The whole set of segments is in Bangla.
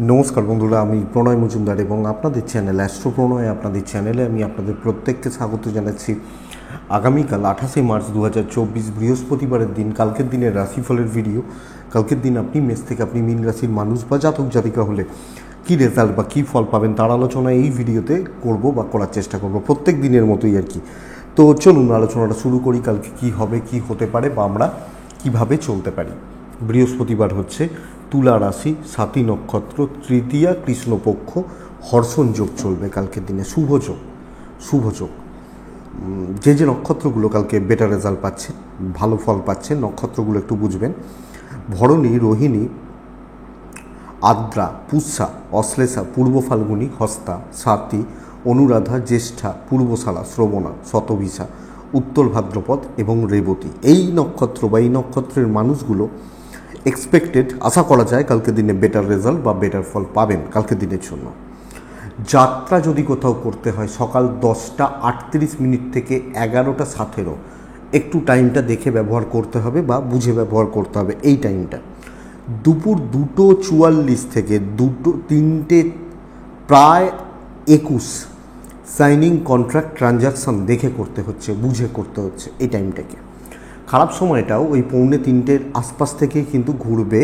নমস্কার বন্ধুরা, আমি প্রণয় মজুমদার এবং আপনাদের চ্যানেল অ্যাস্ট্রো প্রণয় আপনাদের চ্যানেলে আমি আপনাদের প্রত্যেককে স্বাগত জানাচ্ছি। আগামীকাল 28 মার্চ 2024 বৃহস্পতিবারের দিন, কালকের দিনের রাশিফলের ভিডিও। কালকের দিন আপনি মেষ থেকে আপনি মীন রাশির মানুষ বা জাতক জাতিকা হলে কী রেজাল্ট বা কী ফল পাবেন তার আলোচনা এই ভিডিওতে করব বা করার চেষ্টা করব, প্রত্যেক দিনের মতোই আর কি। তো চলুন আলোচনাটা শুরু করি। কালকে কী হবে, কী হতে পারে বা আমরা কীভাবে চলতে পারি। বৃহস্পতিবার হচ্ছে তুলা রাশি, 7ই নক্ষত্র, তৃতীয়া কৃষ্ণপক্ষ, হর্ষণ যোগ চলবে কালকের দিনে, শুভযোগ। যে নক্ষত্রগুলো কালকে বেটার রেজাল্ট পাচ্ছে, ভালো ফল পাচ্ছে, নক্ষত্রগুলো একটু বুঝবেন। ভরণী, রোহিণী, আদ্রা, পুষ্যা, অশ্লেষা, পূর্ব ফাল্গুনী, হস্তা, স্বাতী, অনুরাধা, জ্যেষ্ঠা, পূর্বশালা, শ্রবণা, শতভিষা, উত্তর ভাদ্রপদ এবং রেবতী। এই নক্ষত্র বা এই নক্ষত্রের মানুষগুলো এক্সপেক্টেড, আশা করা যায় কালকে দিনে বেটার রেজাল্ট বা বেটার ফল পাবেন কালকে দিনের জন্য। যাত্রা যদি কোথাও করতে হয় সকাল 10টা 38 থেকে 11টা 17, একটু টাইমটা দেখে ব্যবহার করতে হবে বা বুঝে ব্যবহার করতে হবে এই টাইমটা। দুপুর 2:44 থেকে 3টে প্রায় 21 সাইনিং কন্ট্রাক্ট ট্রানজাকশন দেখে করতে হচ্ছে, বুঝে করতে হচ্ছে এই টাইমটাকে। খারাপ সময়টাও ওই 2:45 আশপাশ থেকে কিন্তু ঘুরবে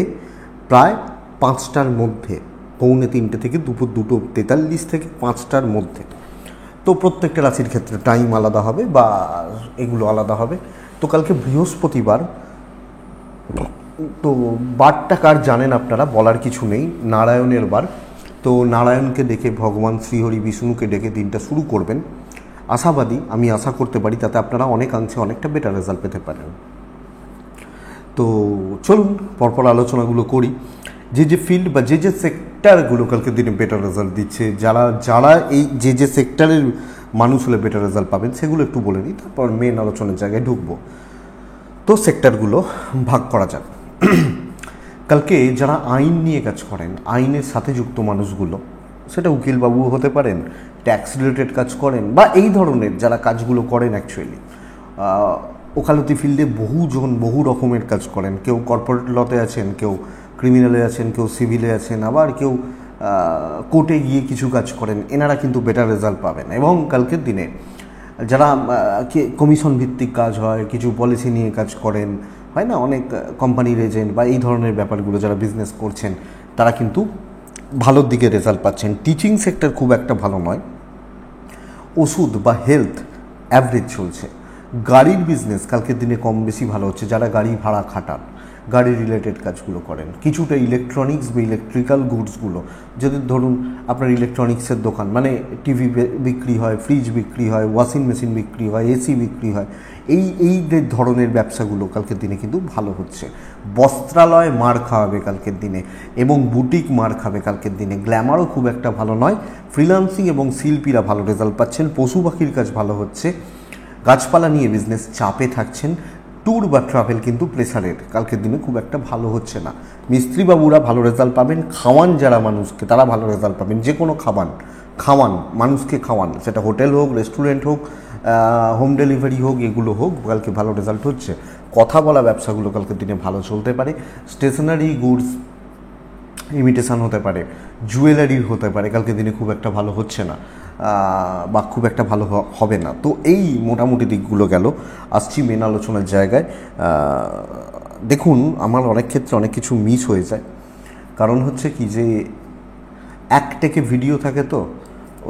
প্রায় 5টার মধ্যে, 2:45 থেকে দুপুর 2:43 থেকে 5টার মধ্যে। তো প্রত্যেকটা রাশির ক্ষেত্রে টাইম আলাদা হবে বা এগুলো আলাদা হবে। তো কালকে বৃহস্পতিবার, তো বারটা কার জানেন আপনারা, বলার কিছু নেই, নারায়ণের বার। তো নারায়ণকে ডেকে, ভগবান শ্রীহরি বিষ্ণুকে ডেকে দিনটা শুরু করবেন। আশাবাদী, আমি আশা করতে পারি তাতে আপনারা অনেকাংশে অনেকটা বেটার রেজাল্ট পেতে পারেন। তো চলুন পরপর আলোচনাগুলো করি। যে ফিল্ড বা যে সেক্টরগুলো কালকে দিনে বেটার রেজাল্ট দিচ্ছে, যারা এই যে সেক্টরের মানুষ হলে বেটার রেজাল্ট পাবেন সেগুলো একটু বলে নিই, তারপর মেন আলোচনার জায়গায় ঢুকবো। তো সেক্টরগুলো ভাগ করা যাক। কালকে যারা আইন নিয়ে কাজ করেন, আইনের সাথে যুক্ত মানুষগুলো, সেটা উকিলবাবু হতে পারেন, ট্যাক্স রিলেটেড কাজ করেন বা এই ধরনের যারা কাজগুলো করেন, অ্যাকচুয়ালি ওকালতি ফিল্ডে বহুজন বহু রকমের কাজ করেন। কেউ কর্পোরেট লতে আছেন, কেউ ক্রিমিনালে আছেন, কেউ সিভিলে আছেন, আবার কেউ কোর্টে গিয়ে কিছু কাজ করেন। এনারা কিন্তু বেটার রেজাল্ট পাবেন। এবং কালকের দিনে যারা কমিশন ভিত্তিক কাজ হয়, কিছু পলিসি নিয়ে কাজ করেন, হয় না, অনেক কোম্পানির এজেন্ট বা এই ধরনের ব্যাপারগুলো যারা বিজনেস করছেন তারা কিন্তু ভালোর দিকে রেজাল্ট পাচ্ছেন। টিচিং সেক্টর খুব একটা ভালো নয়। ওষুধ বা হেলথ অ্যাভারেজ চলছে। গাড়ির বিজনেস কালকের দিনে কম বেশি ভালো হচ্ছে, যারা গাড়ি ভাড়া খাটান, গাড়ি রিলেটেড কাজগুলো করেন। কিছুটা ইলেকট্রনিক্স বা ইলেকট্রিক্যাল গুডসগুলো, যদি ধরুন আপনার ইলেকট্রনিক্সের দোকান, মানে টিভি বিক্রি হয়, ফ্রিজ বিক্রি হয়, ওয়াশিং মেশিন বিক্রি হয়, এসি বিক্রি হয়, এই ধরনের ব্যবসাগুলো কালকের দিনে কিন্তু ভালো হচ্ছে। বস্ত্রালয় মার খাওয়াবে কালকের দিনে এবং বুটিক মার খাবে কালকের দিনে। গ্ল্যামারও খুব একটা ভালো নয়। ফ্রিল্যান্সিং এবং শিল্পীরা ভালো রেজাল্ট পাচ্ছেন। পশু পাখির কাজ ভালো হচ্ছে। গাছপালা নিয়ে বিজনেস চাপে থাকছেন। ট্যুর বা ট্রাভেল কিন্তু প্রেসারের, কালকের দিনে খুব একটা ভালো হচ্ছে না। মিস্ত্রিবাবুরা ভালো রেজাল্ট পাবেন। খাওয়ান যারা মানুষকে, তারা ভালো রেজাল্ট পাবেন। যে কোনো খাওয়ান মানুষকে খাওয়ান, সেটা হোটেল হোক, রেস্টুরেন্ট হোক, হোম ডেলিভারি হোক, এগুলো হোক, কালকে ভালো রেজাল্ট হচ্ছে। কথা বলা ব্যবসাগুলো কালকের দিনে ভালো চলতে পারে। স্টেশনারি গুডস, ইমিটেশন হতে পারে, জুয়েলারির হতে পারে, কালকে দিনে খুব একটা ভালো হচ্ছে না বা খুব একটা ভালো হবে না। তো এই মোটামুটি দিকগুলো গেল। আসছি মেন আলোচনার জায়গায়। দেখুন, আমার অনেক ক্ষেত্রে অনেক কিছু মিস হয়ে যায়। কারণ হচ্ছে কি, যে এক টেকে ভিডিও থাকে, তো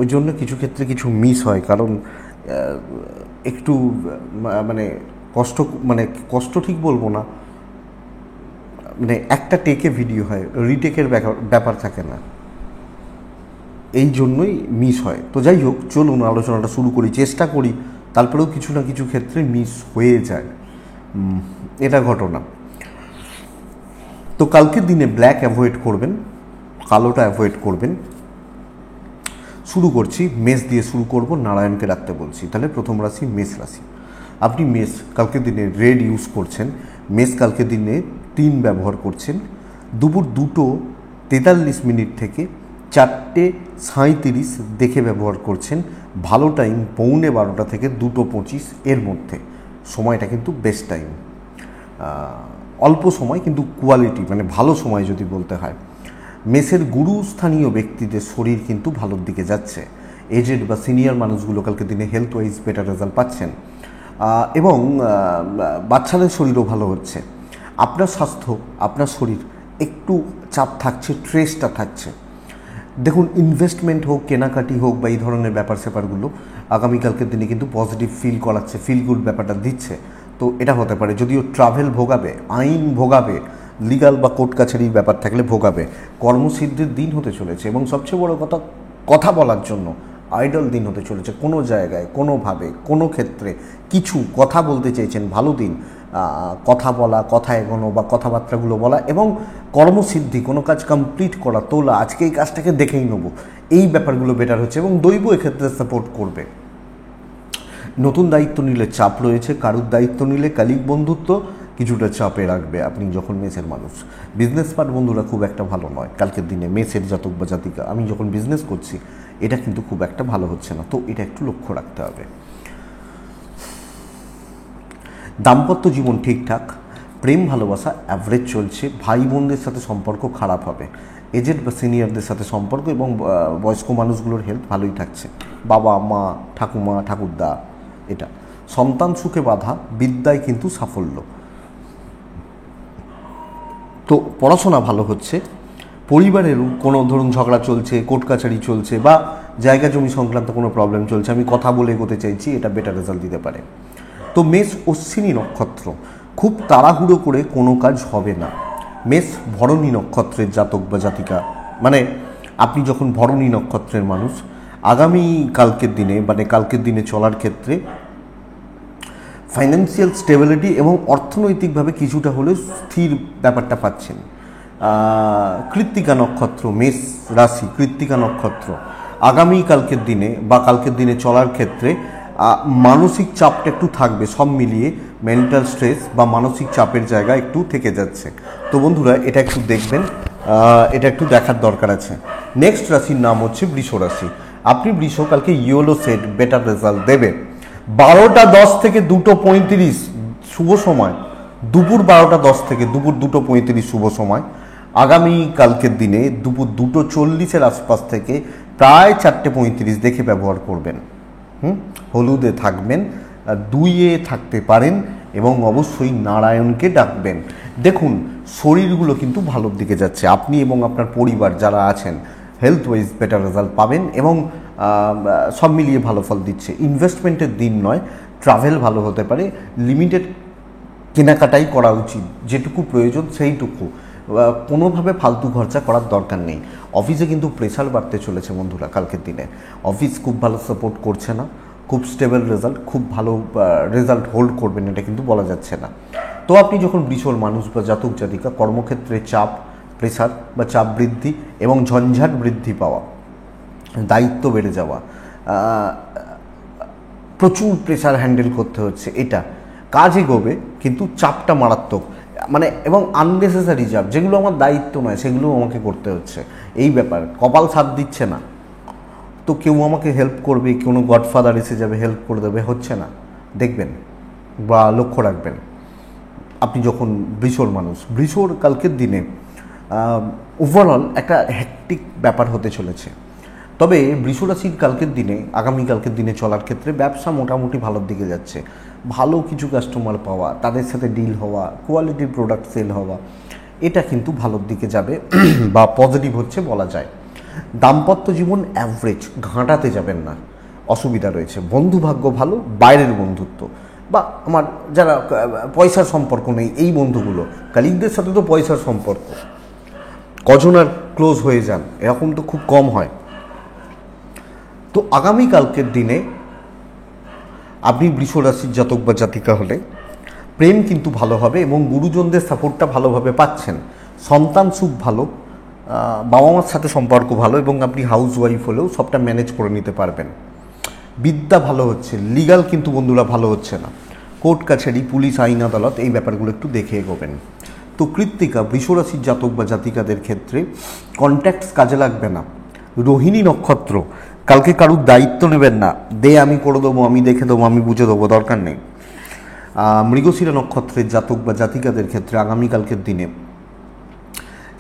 ওই জন্য কিছু ক্ষেত্রে কিছু মিস হয়। কারণ একটু মানে কষ্ট ঠিক বলবো না, মানে একটা টেকে ভিডিও হয়, রিটেকের ব্যাপার থাকে না, এই জন্যই মিস হয়। তো যাই হোক, চলুন আলোচনাটা শুরু করি। চেষ্টা করি, তারপরেও কিছু না কিছু ক্ষেত্রে মিস হয়ে যায়, এটা ঘটনা। তো কালকের দিনে ব্ল্যাক অ্যাভয়েড করবেন, কালোটা অ্যাভয়েড করবেন। শুরু করছি, মেষ দিয়ে শুরু করব, নারায়ণকে রাখতে বলছি। তাহলে প্রথম রাশি মেষ রাশি। আপনি মেষ কালকের দিনে রেড ইউজ করছেন। মেষ কালকের দিনে 3 ব্যবহার করছেন। দুপুর 2:43 থেকে 4:37 দেখে ব্যবহার করছেন। ভালো টাইম 11:15 থেকে 2:25 এর মধ্যে। সময়টা কিন্তু বেস্ট টাইম। অল্প সময় কিন্তু কোয়ালিটি, মানে ভালো সময় যদি বলতে হয়। মেসের গুরুস্থানীয় ব্যক্তিদের শরীর কিন্তু ভালোর দিকে যাচ্ছে। এজেড বা সিনিয়র মানুষগুলো কালকে দিনে হেলথ ওয়াইজ বেটার রেজাল্ট পাচ্ছেন, এবং বাচ্চাদের শরীরও ভালো হচ্ছে। আপনার স্বাস্থ্য, আপনার শরীর একটু চাপ থাকছে, স্ট্রেসটা থাকছে। দেখুন, ইনভেস্টমেন্ট হোক, কেনাকাটি হোক বা এই ধরনের ব্যাপার স্যাপারগুলো আগামীকালকের দিনে কিন্তু পজিটিভ ফিল করাচ্ছে, ফিল গুড ব্যাপারটা দিচ্ছে। তো এটা হতে পারে, যদিও ট্রাভেল ভোগাবে, আইন ভোগাবে, লিগাল বা কোর্ট কাছারির ব্যাপার থাকলে ভোগাবে। কর্মসিদ্ধির দিন হতে চলেছে এবং সবচেয়ে বড় কথা, কথা বলার জন্য আইডল দিন হতে চলেছে। কোনো জায়গায়, কোনোভাবে, কোনো ক্ষেত্রে কিছু কথা বলতে চেয়েছেন, ভালো দিন। কথা বলা, কথা এগোনো বা কথাবার্তাগুলো বলা এবং কর্মসিদ্ধি, কোনো কাজ কমপ্লিট করা, তোলা, আজকে এই কাজটাকে দেখেই নেবো, এই ব্যাপারগুলো বেটার হচ্ছে এবং দৈব এক্ষেত্রে সাপোর্ট করবে। নতুন দায়িত্ব নিলে চাপ রয়েছে, কারুর দায়িত্ব নিলে কালিক বন্ধুত্ব কিছুটা চাপে রাখবে আপনি যখন মেসের মানুষ। বিজনেস পার্ট বন্ধুরা খুব একটা ভালো নয় কালকের দিনে মেসের জাতক বা জাতিকা। আমি যখন বিজনেস করছি এটা কিন্তু খুব একটা ভালো হচ্ছে না, তো এটা একটু লক্ষ্য রাখতে হবে। দাম্পত্য জীবন ঠিকঠাক, প্রেম ভালোবাসা অ্যাভারেজ চলছে। ভাই বোনদের সাথে সম্পর্ক খারাপ হবে, এজেড বা সিনিয়রদের সাথে সম্পর্ক এবং বয়স্ক মানুষগুলোর হেলথ ভালোই থাকছে। বাবা মা, ঠাকুমা, ঠাকুরদা, এটা। সন্তান সুখে বাধা, বিদ্যায় কিন্তু সাফল্য। তো পড়াশোনা ভালো হচ্ছে। পরিবারেরও কোনো ধরুন ঝগড়া চলছে, কোর্ট কাছারি চলছে বা জায়গা জমি সংক্রান্ত কোনো প্রবলেম চলছে, আমি কথা বলে এগোতে চাইছি, এটা বেটার রেজাল্ট দিতে পারে। তো মেষ অশ্বিনী নক্ষত্র, খুব তাড়াহুড়ো করে কোনো কাজ হবে না। মেষ ভরণী নক্ষত্রের জাতক বা জাতিকা, মানে আপনি যখন ভরণী নক্ষত্রের মানুষ, আগামী কালকের দিনে, মানে কালকের দিনে চলার ক্ষেত্রে ফাইন্যান্সিয়াল স্টেবিলিটি এবং অর্থনৈতিকভাবে কিছুটা হলেও স্থির ব্যাপারটা পাচ্ছেন। কৃত্তিকা নক্ষত্র, মেষ রাশি, কৃত্তিকা নক্ষত্র, আগামী কালকের দিনে বা কালকের দিনে চলার ক্ষেত্রে মানসিক চাপটা একটু থাকবে, সব মিলিয়ে মেন্টাল স্ট্রেস বা মানসিক চাপের জায়গা একটু থেকে যাচ্ছে। তো বন্ধুরা এটা একটু দেখবেন, এটা একটু দেখার দরকার আছে। নেক্সট রাশির নাম হচ্ছে বৃষ রাশি। আপনি বৃষ, কালকে ইয়েলো সেট বেটার রেজাল্ট দেবে। 12:10 থেকে 2:35 শুভ সময়, দুপুর 12:10 থেকে দুপুর 2:35 শুভ সময়। আগামী কালকের দিনে দুপুর 2:40 আশপাশ থেকে প্রায় 4:35 দেখে ব্যবহার করবেন। হলুদে থাকবেন, 2-এ থাকতে পারেন এবং অবশ্যই নারায়ণকে ডাকবেন। দেখুন, শরীরগুলো কিন্তু ভালোর দিকে যাচ্ছে। আপনি এবং আপনার পরিবার যারা আছেন হেলথ ওয়াইজ বেটার রেজাল্ট পাবেন এবং সব মিলিয়ে ভালো ফল দিচ্ছে। ইনভেস্টমেন্টের দিন নয়, ট্রাভেল ভালো হতে পারে, লিমিটেড কেনাকাটাই করা উচিত, যেটুকু প্রয়োজন সেইটুকু, কোনোভাবে ফালতু খরচা করার দরকার নেই। অফিসে কিন্তু প্রেশার বাড়তে চলেছে বন্ধুরা কালকের দিনে। অফিস খুব ভালো সাপোর্ট করছে না, খুব স্টেবল রেজাল্ট, খুব ভালো রেজাল্ট হোল্ড করবেন এটা কিন্তু বলা যাচ্ছে না। তো আপনি যখন বৃষর মানুষ বা জাতক জাতিকা, কর্মক্ষেত্রে চাপ, প্রেশার বা চাপ বৃদ্ধি এবং ঝঞ্ঝাট বৃদ্ধি পাওয়া, দায়িত্ব বেড়ে যাওয়া, প্রচুর প্রেশার হ্যান্ডেল করতে হচ্ছে, এটা কাজ এগোবে কিন্তু চাপটা মারাত্মক, মানে এবং আননেসেসারি চাপ, যেগুলো আমার দায়িত্ব নয় সেগুলো আমাকে করতে হচ্ছে। এই ব্যাপার কপাল সাথ দিচ্ছে না, তো কেউ আমাকে হেল্প করবে, কোনো গডফাদার এসে যাবে হেল্প করে দেবে, হচ্ছে না। দেখবেন বা লক্ষ্য রাখবেন আপনি যখন বৃষর মানুষ। বৃষর কালকের দিনে ওভারঅল একটা হ্যাকটিক ব্যাপার হতে চলেছে। তবে বৃষরাশির কালকের দিনে, আগামী কালকের দিনে চলার ক্ষেত্রে ব্যবসা মোটামুটি ভালোর দিকে যাচ্ছে। ভালো কিছু কাস্টমার পাওয়া, তাদের সাথে ডিল হওয়া, কোয়ালিটির প্রোডাক্ট সেল হওয়া, এটা কিন্তু ভালোর দিকে যাবে বা পজিটিভ হচ্ছে বলা যায়। দাম্পত্য জীবন অ্যাভারেজ, ঘাঁটাতে যাবেন না, অসুবিধা রয়েছে। বন্ধু ভাগ্য ভালো, বাইরের বন্ধুত্ব বা আমার যারা পয়সার সম্পর্ক নেই এই বন্ধুগুলো, কালিকদের সাথে তো পয়সার সম্পর্ক, কজন আর ক্লোজ হয়ে যান এরকম তো খুব কম হয়। তো আগামীকালকের দিনে আপনি বৃষ রাশির জাতক বা জাতিকা হলে প্রেম কিন্তু ভালো হবে এবং গুরুজনদের সাপোর্টটা ভালোভাবে পাচ্ছেন। সন্তান সুখ ভালো, বাবা মার সাথে সম্পর্ক ভালো এবং আপনি হাউস ওয়াইফ হলেও সবটা ম্যানেজ করে নিতে পারবেন। বিদ্যা ভালো হচ্ছে, লিগাল কিন্তু বন্ধুরা ভালো হচ্ছে না। কোর্ট কাছারি, পুলিশ, আইন আদালত, এই ব্যাপারগুলো একটু দেখে এগোবেন। তো কৃত্তিকা, বৃষরাশির জাতক বা জাতিকাদের ক্ষেত্রে কন্ট্যাক্টস কাজে লাগবে না। রোহিণী নক্ষত্র, কালকে কারুর দায়িত্ব নেবেন না, দে আমি করে দেবো, আমি দেখে দেবো, আমি বুঝে দেবো, দরকার নেই। মৃগশিরা নক্ষত্রের জাতক বা জাতিকাদের ক্ষেত্রে আগামীকালকের দিনে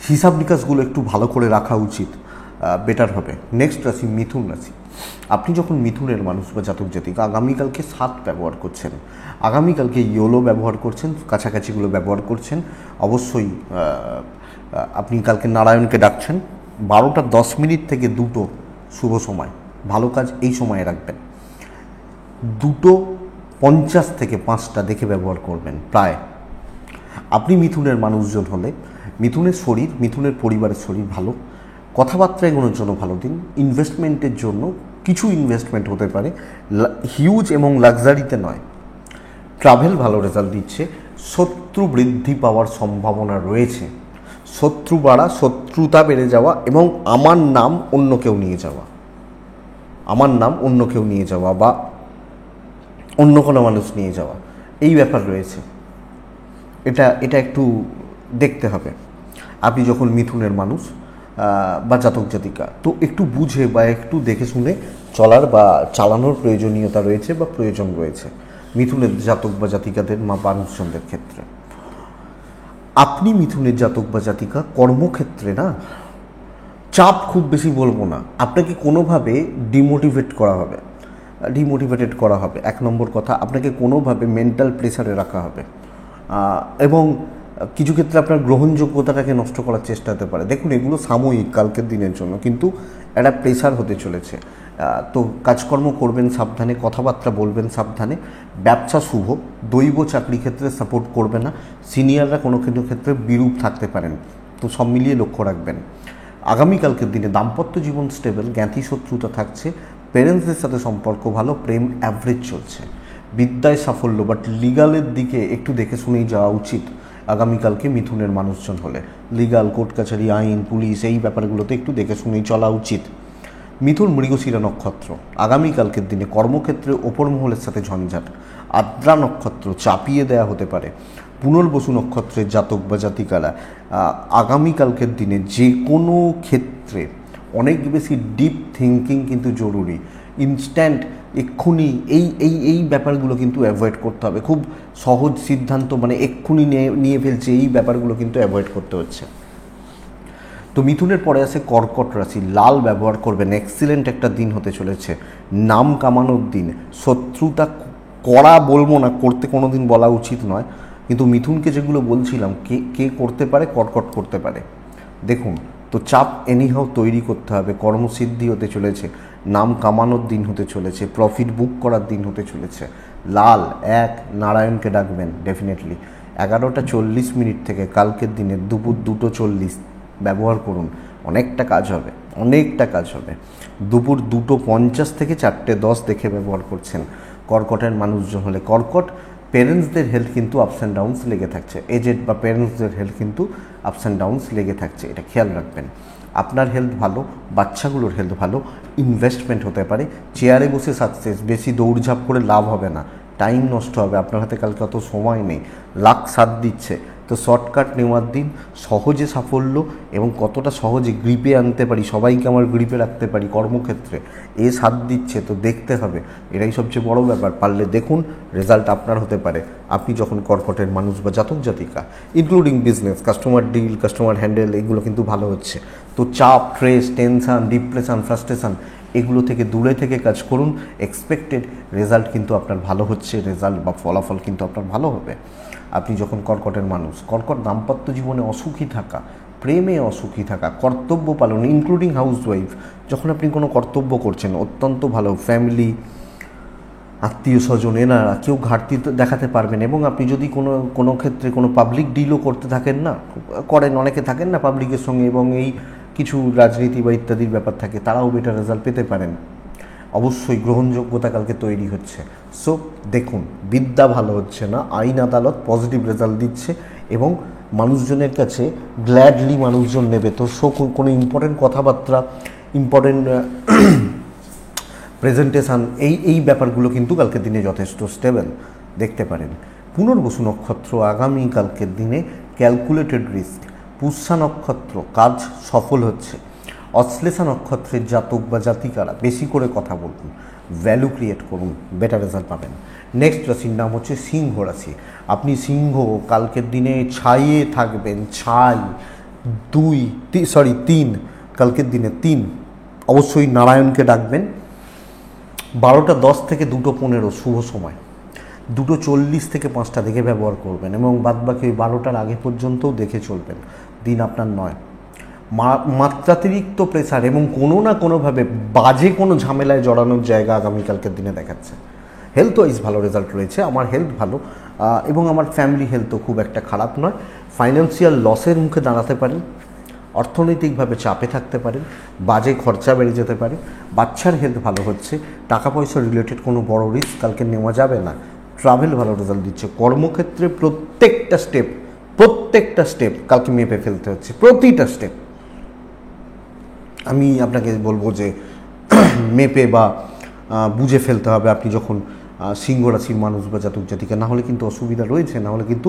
হিসাব নিকাশগুলো একটু ভালো করে রাখা উচিত, বেটার হবে। নেক্সট রাশি মিথুন রাশি। আপনি যখন মিথুনের মানুষ বা জাতক জাতিকা আগামীকালকে 7 ব্যবহার করছেন, আগামীকালকে ইয়োলো ব্যবহার করছেন, কাছাকাছিগুলো ব্যবহার করছেন, অবশ্যই আপনি কালকে নারায়ণকে ডাকছেন। 12:10 থেকে 2 শুভ সময়, ভালো কাজ এই সময়ে রাখবেন। 2:50 থেকে 5টা দেখে ব্যবহার করবেন। প্রায় আপনি মিথুনের মানুষজন হলে মিথুনের শরীর, মিথুনের পরিবারের শরীর ভালো, কথাবার্তা এগোনোর জন্য ভালো দিন। ইনভেস্টমেন্টের জন্য কিছু ইনভেস্টমেন্ট হতে পারে, হিউজ এবং লাক্সারিতে নয়। ট্রাভেল ভালো রেজাল্ট দিচ্ছে। শত্রু বৃদ্ধি পাওয়ার সম্ভাবনা রয়েছে, শত্রু বাড়া, শত্রুতা বেড়ে যাওয়া এবং আমার নাম অন্য কেউ নিয়ে যাওয়া, আমার নাম অন্য কেউ নিয়ে যাওয়া বা অন্য কোনো মানুষ নিয়ে যাওয়া, এই ব্যাপার রয়েছে। এটা একটু দেখতে হবে। আপনি যখন মিথুনের মানুষ বা জাতক জাতিকা, তো একটু বুঝে বা একটু দেখে শুনে চলার বা চালানোর প্রয়োজনীয়তা রয়েছে বা প্রয়োজন রয়েছে মিথুনের জাতক বা জাতিকাদের মানুষজনদের ক্ষেত্রে। আপনি মিথুনের জাতক বা জাতিকা কর্মক্ষেত্রে না চাপ খুব বেশি বলবো না, আপনাকে কোনোভাবে ডিমোটিভেটেড করা হবে। 1 নম্বর কথা, আপনাকে কোনোভাবে মেন্টাল প্রেসারে রাখা হবে এবং কিছু ক্ষেত্রে আপনার গ্রহণযোগ্যতাটাকে নষ্ট করার চেষ্টা হতে পারে। দেখুন, এগুলো সাময়িক, কালকের দিনের জন্য, কিন্তু একটা প্রেসার হতে চলেছে। তো কাজকর্ম করবেন সাবধানে, কথাবার্তা বলবেন সাবধানে। ব্যবসা শুভ, দৈব চাকরি ক্ষেত্রে সাপোর্ট করবে না, সিনিয়ররা কোনো ক্ষেত্রে বিরূপ থাকতে পারেন, তো সব মিলিয়ে লক্ষ্য রাখবেন। আগামীকালকের দিনে দাম্পত্য জীবন স্টেবল, জ্ঞাতি শত্রুতা থাকছে, পেরেন্টসদের সাথে সম্পর্ক ভালো, প্রেম অ্যাভারেজ চলছে। বিদ্যায় সাফল্য, বাট লিগালের দিকে একটু দেখে শুনেই যাওয়া উচিত আগামীকালকে মিথুনের মানুষজন হলে। লিগাল, কোর্ট কাছারি, আইন, পুলিশ, এই ব্যাপারগুলোতে একটু দেখে শুনেই চলা উচিত। মিথুন মৃগশিরা নক্ষত্র, আগামীকালকের দিনে কর্মক্ষেত্রে ওপর মহলের সাথে ঝঞ্ঝাট। আদ্রা নক্ষত্র, চাপিয়ে দেয়া হতে পারে। পুনর্বসু নক্ষত্রের জাতক বা জাতিকারা আগামীকালকের দিনে যে কোনো ক্ষেত্রে অনেক বেশি ডিপ থিঙ্কিং কিন্তু জরুরি। ইনস্ট্যান্ট এক্ষুনি এই ব্যাপারগুলো কিন্তু অ্যাভয়েড করতে হবে। খুব সহজ সিদ্ধান্ত মানে এক্ষুনি নিয়ে ফেলছে, এই ব্যাপারগুলো কিন্তু অ্যাভয়েড করতে হচ্ছে। তো মিথুনের পরে আছে কর্কট রাশি। লাল ব্যবহার করবেন, এক্সিলেন্ট একটা দিন হতে চলেছে, নাম কামানোর দিন। শত্রুতা করা বলবো না, করতে কোনো দিন বলা উচিত নয়, কিন্তু মিথুনকে যেগুলো বলছিলাম কে করতে পারে, কর্কট করতে পারে। দেখুন, তো চাপ এনিহাও তৈরি করতে হবে। কর্মসিদ্ধি হতে চলেছে, নাম কামানোর দিন হতে চলেছে, প্রফিট বুক করার দিন হতে চলেছে। লাল 1 নারায়ণকে ডাকবেন ডেফিনেটলি। 11:40 থেকে কালকের দিনে দুপুর 2:40 ব্যবহার করুন, অনেকটা কাজ হবে। দুপুর 2:50 থেকে 4:10 দেখে ব্যবহার করছেন কর্কটের মানুষজন হলে। কর্কট পেরেন্টসদের হেলথ কিন্তু আপস অ্যান্ড ডাউনস লেগে থাকছে, এজেড বা পেরেন্টসদের হেলথ কিন্তু আপস অ্যান্ড ডাউনস লেগে থাকছে, এটা খেয়াল রাখবেন। আপনার হেলথ ভালো, বাচ্চাগুলোর হেলথ ভালো, ইনভেস্টমেন্ট হতে পারে। চেয়ারে বসে সাকসেস, বেশি দৌড়ঝাঁপ করে লাভ হবে না, টাইম নষ্ট হবে, আপনার হাতে কালকে অত সময় নেই, লাক সাথ দিচ্ছে, তো শর্টকাট নেওয়ার দিন, সহজে সাফল্য এবং কতটা সহজে গ্রিপে আনতে পারি, সবাইকে আমার গ্রিপে রাখতে পারি কর্মক্ষেত্রে, এ সাথ দিচ্ছে, তো দেখতে হবে, এটাই সবচেয়ে বড় ব্যাপার। পারলে দেখুন, রেজাল্ট আপনার হতে পারে আপনি যখন কর্কটের মানুষ বা জাতক জাতিকা। Including business, customer deal, customer handle, এগুলো কিন্তু ভালো হচ্ছে। তো চাপ, স্ট্রেস, টেনশান, ডিপ্রেশন, ফ্রাস্ট্রেশন, এগুলো থেকে দূরে থেকে কাজ করুন। এক্সপেক্টেড রেজাল্ট কিন্তু আপনার ভালো হচ্ছে, রেজাল্ট বা ফলাফল কিন্তু আপনার ভালো হবে আপনি যখন কর্কটের মানুষ। কর্কট দাম্পত্য জীবনে অসুখী থাকা, প্রেমে অসুখী থাকা, কর্তব্য পালন, ইনক্লুডিং হাউসওয়াইফ, যখন আপনি কোনো কর্তব্য করছেন অত্যন্ত ভালো। ফ্যামিলি, আত্মীয় স্বজন, এনারা কেউ ঘাটতি দেখাতে পারবেন। এবং আপনি যদি কোনো ক্ষেত্রে কোনো পাবলিক ডিলও করতে থাকেন না, করেন, অনেকে থাকেন না পাবলিকের সঙ্গে, এবং এই কিছু রাজনীতি বা ইত্যাদির ব্যাপার থাকে, তারাও বেটার রেজাল্ট পেতে পারেন। অবশ্যই গ্রহণযোগ্যতা কালকে তৈরি হচ্ছে। সো দেখুন, বিদ্যা ভালো হচ্ছে না, আইন আদালত পজিটিভ রেজাল্ট দিচ্ছে এবং মানুষজনের কাছে গ্ল্যাডলি মানুষজন নেবে। তো কোনো ইম্পর্টেন্ট কথাবার্তা, ইম্পর্টেন্ট প্রেজেন্টেশান, এই ব্যাপারগুলো কিন্তু কালকের দিনে যথেষ্ট স্টেবল দেখতে পারেন। পুনর্বসু নক্ষত্র, আগামীকালকের দিনে ক্যালকুলেটেড রিস্ক। পুষ্যা নক্ষত্র, কাজ সফল হচ্ছে। অশ্লেষা নক্ষত্রের জাতক বা জাতিকারা বেশি করে কথা বলুন, ভ্যালু ক্রিয়েট করুন, বেটার রেজাল্ট পাবেন। নেক্সট রাশির নাম হচ্ছে সিংহ রাশি। আপনি সিংহ, কালকের দিনে ছাইয়ে থাকবেন, ছাই, তিন, কালকের দিনে 3 অবশ্যই নারায়ণকে ডাকবেন। 12:10 থেকে 2:15 শুভ সময়, 2:40 থেকে 5টা দেখে ব্যবহার করবেন এবং বাদবাকি ওই 12টার আগে পর্যন্তও দেখে চলবেন। দিন আপনার নয়। মাত্রাতিরিক্ত প্রেসার এবং কোনো না কোনোভাবে বাজে কোনো ঝামেলায় জড়ানোর জায়গা আগামীকালকের দিনে দেখাচ্ছে। হেলথ ওয়াইজ ভালো রেজাল্ট রয়েছে, আমার হেলথ ভালো এবং আমার ফ্যামিলি হেলথও খুব একটা খারাপ নয়। ফাইন্যান্সিয়াল লসের মুখে দাঁড়াতে পারেন, অর্থনৈতিকভাবে চাপে থাকতে পারেন, বাজে খরচা বেড়ে যেতে পারে। বাচ্চার হেলথ ভালো হচ্ছে, টাকা পয়সা রিলেটেড কোনো বড় রিস্ক কালকে নেওয়া যাবে না। ট্রাভেল ভালো রেজাল্ট দিচ্ছে। কর্মক্ষেত্রে প্রত্যেকটা স্টেপ কালকে মেপে ফেলতে হচ্ছে, প্রতিটা স্টেপ। আমি আপনাকে বলবো যে মেপে বা বুঝে ফেলতে হবে আপনি যখন সিংহ রাশির মানুষ বা জাতক জাতিকা, না হলে কিন্তু অসুবিধা রয়েছে, না হলে কিন্তু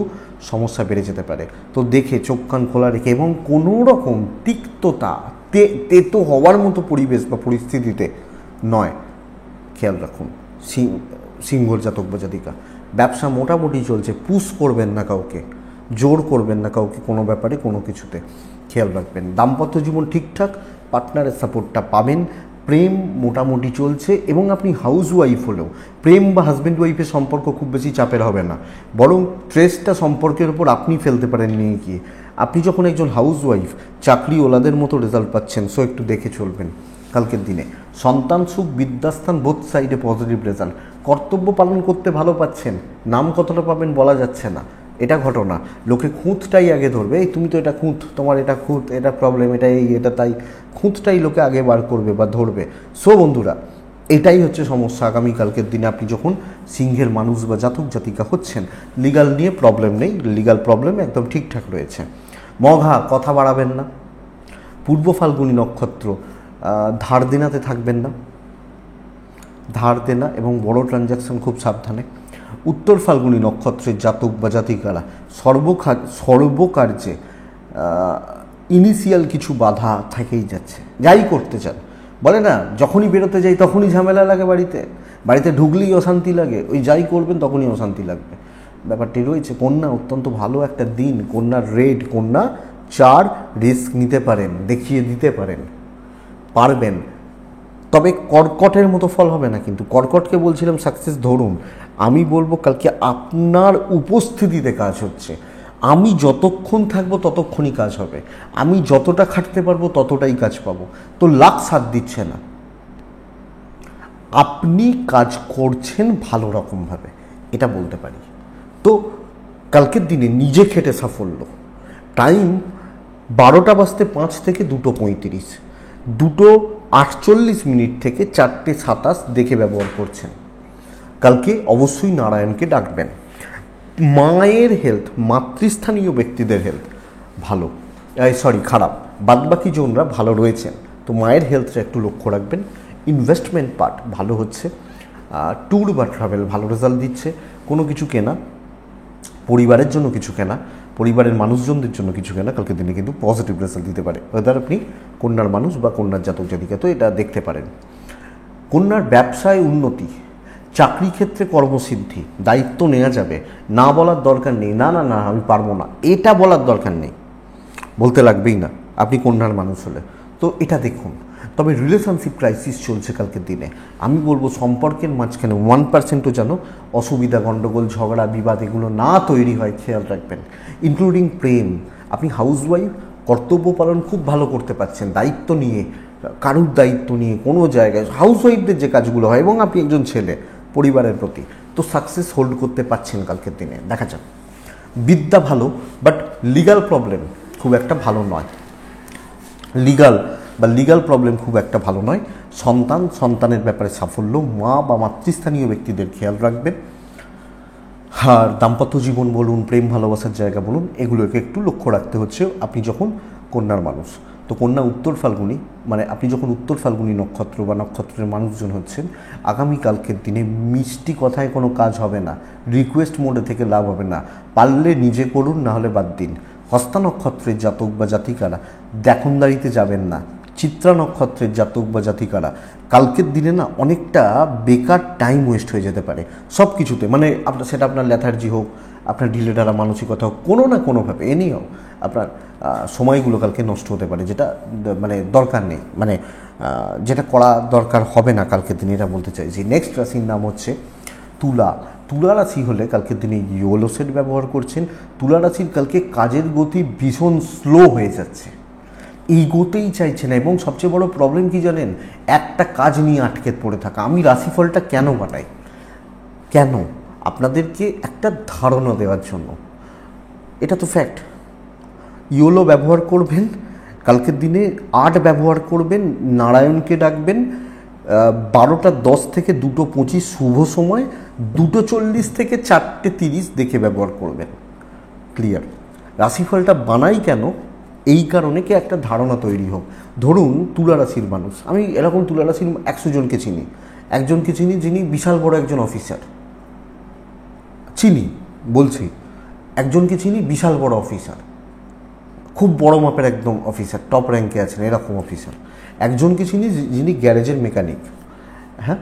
সমস্যা বেড়ে যেতে পারে। তো দেখে চোখ কান খোলা রেখে এবং কোনো রকম তিক্ততা তেতো হওয়ার মতো পরিবেশ বা পরিস্থিতিতে নয়, খেয়াল রাখুন সিংহর জাতক বা জাতিকা। ব্যবসা মোটামুটি চলছে, পুশ করবেন না কাউকে, জোর করবেন না কাউকে কোনো ব্যাপারে কোনো কিছুতে, খেয়াল রাখবেন। দাম্পত্য জীবন ঠিকঠাক, পার্টনারের সাপোর্টটা পাবেন। প্রেম মোটামুটি চলছে এবং আপনি হাউস ওয়াইফ হলেও প্রেম বা হাজব্যান্ড ওয়াইফের সম্পর্ক খুব বেশি চাপের হবে না, বরং স্ট্রেসটা সম্পর্কের উপর আপনি ফেলতে পারেন নিয়ে গিয়ে। আপনি যখন একজন হাউস ওয়াইফ চাকরিওয়ালাদের মতো রেজাল্ট পাচ্ছেন, সো একটু দেখে চলবেন কালকের দিনে। সন্তান সুখ, বিদ্যাস্থান বোথ সাইডে পজিটিভ রেজাল্ট। কর্তব্য পালন করতে ভালো পাচ্ছেন, নাম কতটা পাবেন বলা যাচ্ছে না, এটা ঘটনা। লোকে খুঁতটাই আগে ধরবে, এই তুমি তো এটা খুঁত, তোমার এটা খুঁত, এটা প্রবলেম, এটা এই, এটা তাই, খুঁতটাই লোকে আগে বার করবে বা ধরবে। সো বন্ধুরা, এটাই হচ্ছে সমস্যা আগামীকালকের দিনে। আপনি যখন সিংহের মানুষ বা জাতক জাতিকা হচ্ছেন, লিগাল নিয়ে প্রবলেম নেই, লিগাল প্রবলেম একদম ঠিকঠাক রয়েছে। মঘা, কথা বাড়াবেন না। পূর্ব ফাল্গুনী নক্ষত্র, ধার দেনাতে থাকবেন না, ধার দেনা এবং বড় ট্রানজ্যাকশন খুব সাবধানে। উত্তর ফাল্গুনী নক্ষত্রের জাতক বা জাতিকারা সর্বকার্যে ইনিশিয়াল কিছু বাধা থেকেই যাচ্ছে। যাই করতে চান, বলে না যখনই বেরোতে যাই তখনই ঝামেলা লাগে, বাড়িতে ঢুকলেই অশান্তি লাগে, ওই যাই করবেন তখনই অশান্তি লাগবে, ব্যাপারটি রয়েছে। কন্যা অত্যন্ত ভালো একটা দিন, কন্যার রেড, কন্যা 4 রিস্ক নিতে পারেন, দেখিয়ে দিতে পারবেন। তবে কর্কটের মতো ফল হবে না, কিন্তু কর্কটকে বলছিলাম সাকসেস ধরুন, আমি বলবো কালকে আপনার উপস্থিতিতে কাজ হচ্ছে। আমি যতক্ষণ থাকবো ততক্ষণই কাজ হবে, আমি যতটা খাটতে পারবো ততটাই কাজ পাবো। তো লাক সাথ দিচ্ছে না, আপনি কাজ করছেন ভালো রকমভাবে, এটা বলতে পারি। তো কালকের দিনে নিজে খেটে সাফল্য। টাইম 12:05 থেকে 2:35, 2:48 থেকে 4:27 দেখে ব্যবহার করছেন। কালকে অবশ্যই নারায়ণকে ডাকবেন। মায়ের হেলথ, মাতৃস্থানীয় ব্যক্তিদের হেলথ ভালো, খারাপ, বাদবাকি জনরা ভালো রয়েছেন। তো মায়ের হেলথটা একটু লক্ষ্য রাখবেন। ইনভেস্টমেন্ট পার্ট ভালো হচ্ছে, ট্যুর বা ট্রাভেল ভালো রেজাল্ট দিচ্ছে। কোনো কিছু কেনা, পরিবারের জন্য কিছু কেনা, পরিবারের মানুষজনদের জন্য কিছু কেনা কালকে দিনে কিন্তু পজিটিভ রেজাল্ট দিতে পারে, ওয়েদার আপনি কন্যার মানুষ বা কন্যার জাতক জাতিকা, তো এটা দেখতে পারেন। কন্যার ব্যবসায় উন্নতি, চাকরি ক্ষেত্রে কর্মসিদ্ধি, দায়িত্ব নেওয়া যাবে। না বলার দরকার নেই, না না না আমি পারবো না, এটা বলার দরকার নেই, বলতে লাগবেই না আপনি কন্যার মানুষ হলে। তো এটা দেখুন। তবে রিলেশনশিপ ক্রাইসিস চলছে কালকের দিনে, আমি বলবো সম্পর্কের মাঝখানে 1%ও যেন অসুবিধা, গণ্ডগোল, ঝগড়া, বিবাদ এগুলো না তৈরি হয়, খেয়াল রাখবেন। ইনক্লুডিং প্রেম। আপনি হাউসওয়াইফ, কর্তব্য পালন খুব ভালো করতে পারছেন, দায়িত্ব নিয়ে, কারুর দায়িত্ব নিয়ে কোনো জায়গায় হাউসওয়াইফদের যে কাজগুলো হয়, এবং আপনি একজন ছেলে পরিবারের প্রতি, তো সাকসেস হোল্ড করতে পারছেন কালকের দিনে, দেখা যাক। বিদ্যা ভালো, বাট লিগাল প্রবলেম খুব একটা ভালো নয়, লিগাল প্রবলেম খুব একটা ভালো নয়। সন্তানের ব্যাপারে সাফল্য, মা বা মাতৃস্থানীয় ব্যক্তিদের খেয়াল রাখবেন। আর দাম্পত্য জীবন বলুন, প্রেম ভালোবাসার জায়গা বলুন, এগুলোকে একটু লক্ষ্য রাখতে হচ্ছে আপনি যখন কন্যার মানুষ। তো কন্যা উত্তর ফাল্গুনি, মানে আপনি যখন উত্তর ফাল্গুনি নক্ষত্র বা নক্ষত্রের মানুষজন হচ্ছেন, আগামীকালকের দিনে মিষ্টি কথায় কোনো কাজ হবে না, রিকোয়েস্ট মোডে থেকে লাভ হবে না, পারলে নিজে করুন, না হলে বাদ দিন। হস্তা নক্ষত্রের জাতক বা জাতিকারা দেখনদারিতে যাবেন না, চিত্রা নক্ষত্রের জাতক বা জাতিকারা কালকের দিনে না অনেকটা বেকার টাইম ওয়েস্ট হয়ে যেতে পারে সব কিছুতে, মানে সেটা আপনার লেথার্জি হোক, আপনার ঢিলেঢালা মানসিকতা হোক, কোনো না কোনোভাবে হোক আপনার সময়গুলো কালকে নষ্ট হতে পারে, যেটা মানে দরকার নেই, মানে যেটা করা দরকার হবে না কালকের দিনে, এটা বলতে চাইছি। নেক্সট রাশির নাম হচ্ছে তুলা। তুলা রাশি হলে কালকের দিনে ইয়োলো সেট ব্যবহার করছেন। তুলা রাশির কালকে কাজের গতি ভীষণ স্লো হয়ে যাচ্ছে, এগোতেই চাইছে না, এবং সবচেয়ে বড় প্রবলেম কি জানেন, একটা কাজ নিয়ে আটকে পড়ে থাকা। আমি রাশিফলটা কেন বানাই, কেন আপনাদেরকে একটা ধারণা দেওয়ার জন্য, এটা তো ফ্যাক্ট। ইয়োলো ব্যবহার করবেন কালকের দিনে, 8 ব্যবহার করবেন, নারায়ণকে ডাকবেন, 12:10 থেকে 2:25 শুভ সময়, 2:40 থেকে 4:30 দেখে ব্যবহার করবেন। ক্লিয়ার? রাশিফলটা বানাই কেন, এই কারণে কি একটা ধারণা তৈরি হোক। ধরুন তুলা রাশির মানুষ, আমি এরকম তুলা রাশির 100 জনকে চিনি, একজনকে চিনি যিনি বিশাল বড় একজন অফিসার, চিনি বলছি, একজনকে চিনি বিশাল বড় অফিসার, খুব বড় মাপের একদম অফিসার, টপ র্যাঙ্কে আছেন এরকম অফিসার। একজনকে চিনি যিনি গ্যারেজের মেকানিক, হ্যাঁ।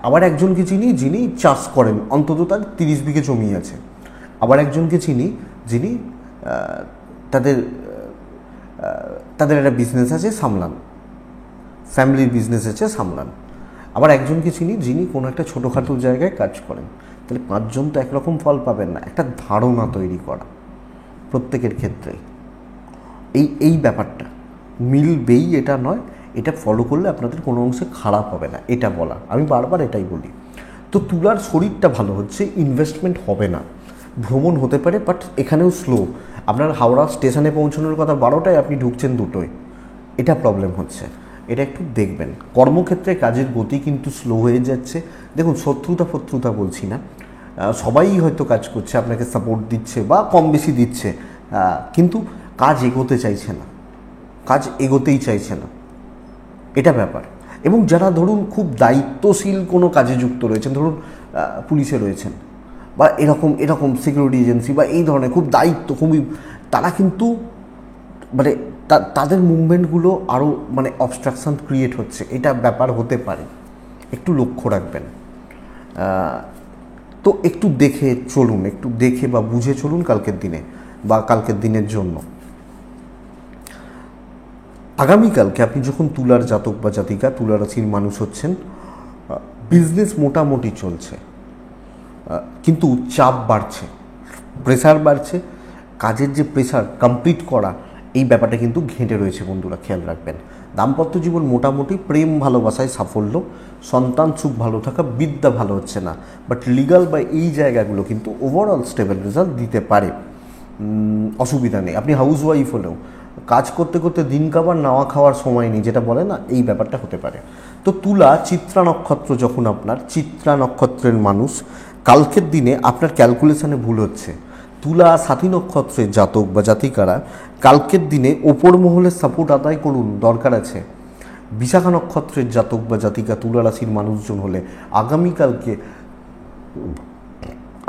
আবার একজনকে চিনি যিনি চাষ করেন, অন্তত তার 30 বিঘে জমি আছে। আবার একজনকে চিনি যিনি তাদের একটা বিজনেস আছে সামলান, ফ্যামিলির বিজনেস আছে সামলান। আবার একজনকে চিনি যিনি কোনো একটা ছোটোখাটো জায়গায় কাজ করেন। তাহলে 5 জন তো একরকম ফল পাবেন না, একটা ধারণা তৈরি করা প্রত্যেকের ক্ষেত্রে, এই ব্যাপারটা মিলবেই এটা নয়, এটা ফলো করলে আপনাদের কোনো অংশে খারাপ হবে না, এটা বলা, আমি বারবার এটাই বলি। তো তুলার শরীরটা ভালো হচ্ছে, ইনভেস্টমেন্ট হবে না, ভ্রমণ হতে পারে, বাট এখানেও স্লো। আপনার হাওড়া স্টেশনে পৌঁছানোর কথা 12টায়, আপনি ঢুকছেন 2টোয়, এটা প্রবলেম হচ্ছে, এটা একটু দেখবেন। কর্মক্ষেত্রে কাজের গতি কিন্তু স্লো হয়ে যাচ্ছে। দেখুন, শত্রুতা বলছি না, সবাই হয়তো কাজ করছে, আপনাকে সাপোর্ট দিচ্ছে বা কম বেশি দিচ্ছে, কিন্তু কাজ এগোতে চাইছে না, কাজ এগোতেই চাইছে না, এটা ব্যাপার। এবং যারা ধরুন খুব দায়িত্বশীল কোনো কাজে যুক্ত রয়েছেন, ধরুন পুলিশে রয়েছেন বা এরকম সিকিউরিটি এজেন্সি বা এই ধরনের খুব দায়িত্ব, খুবই, তারা কিন্তু মানে তাদের মুভমেন্টগুলো আরও মানে অবস্ট্রাকশান ক্রিয়েট হচ্ছে, এটা ব্যাপার হতে পারে, একটু লক্ষ্য রাখবেন। তো একটু দেখে চলুন, একটু দেখে বা বুঝে চলুন কালকের দিনে বা কালকের দিনের জন্য। আগামীকালকে আপনি যখন তুলার জাতক বা জাতিকা, তুলা রাশির মানুষ হচ্ছেন, বিজনেস মোটামুটি চলছে, কিন্তু চাপ বাড়ছে, প্রেসার বাড়ছে, কাজের যে প্রেসার কমপ্লিট করা, এই ব্যাপারটা কিন্তু ঘেঁটে রয়েছে বন্ধুরা, খেয়াল রাখবেন। দাম্পত্য জীবন মোটামুটি, প্রেম ভালোবাসায় সাফল্য, সন্তান সুখ ভালো থাকা, বিদ্যা ভালো হচ্ছে না, বাট লিগাল বা এই জায়গাগুলো কিন্তু ওভারঅল স্টেবল রেজাল্ট দিতে পারে, অসুবিধা নেই। আপনি হাউস ওয়াইফ হলেও কাজ করতে করতে দিন কাবার নাওয়া খাওয়ার সময় নেই, যেটা বলে না, এই ব্যাপারটা হতে পারে। তো তুলা চিত্রা নক্ষত্র, যখন আপনার চিত্রা নক্ষত্রের মানুষ, কালকের দিনে আপনার ক্যালকুলেশনে ভুল হচ্ছে। তুলা সাথী নক্ষত্রের জাতক বা জাতিকারা কালকের দিনে ওপর মহলের সাপোর্ট আদায় করুন, দরকার আছে। বিশাখা নক্ষত্রের জাতক বা জাতিকা তুলা রাশির মানুষজন হলে আগামীকালকে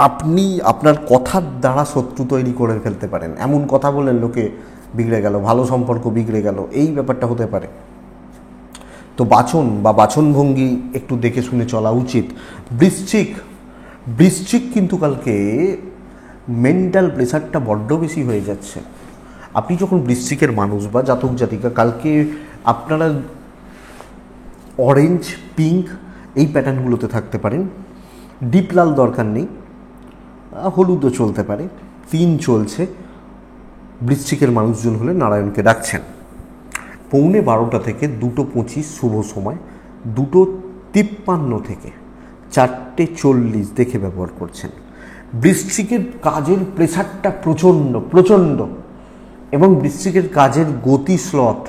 আপনি আপনার কথার দ্বারা শত্রু তৈরি করে ফেলতে পারেন, এমন কথা বললেন লোকে বিগড়ে গেল, ভালো সম্পর্ক বিগড়ে গেল, এই ব্যাপারটা হতে পারে। তো বাচনভঙ্গি একটু দেখে শুনে চলা উচিত। বৃশ্চিক কিন্তু কালকে মেন্টাল প্রেশারটা বড্ড বেশি হয়ে যাচ্ছে। আপনি যখন বৃশ্চিকের মানুষ বা জাতক জাতিকা, কালকে আপনারা অরেঞ্জ, পিঙ্ক এই প্যাটার্নগুলোতে থাকতে পারেন। ডিপ লাল দরকার নেই, হলুদও চলতে পারে। 3 চলছে, বৃশ্চিকের মানুষজন হলে নারায়ণকে ডাকছেন। 11:15 থেকে 2:25 শুভ সময়, 2:53 থেকে 4:40 দেখে ব্যবহার করছেন। বৃশ্চিকের কাজের প্রেশারটা প্রচণ্ড, এবং বৃশ্চিকের কাজের গতি স্লট,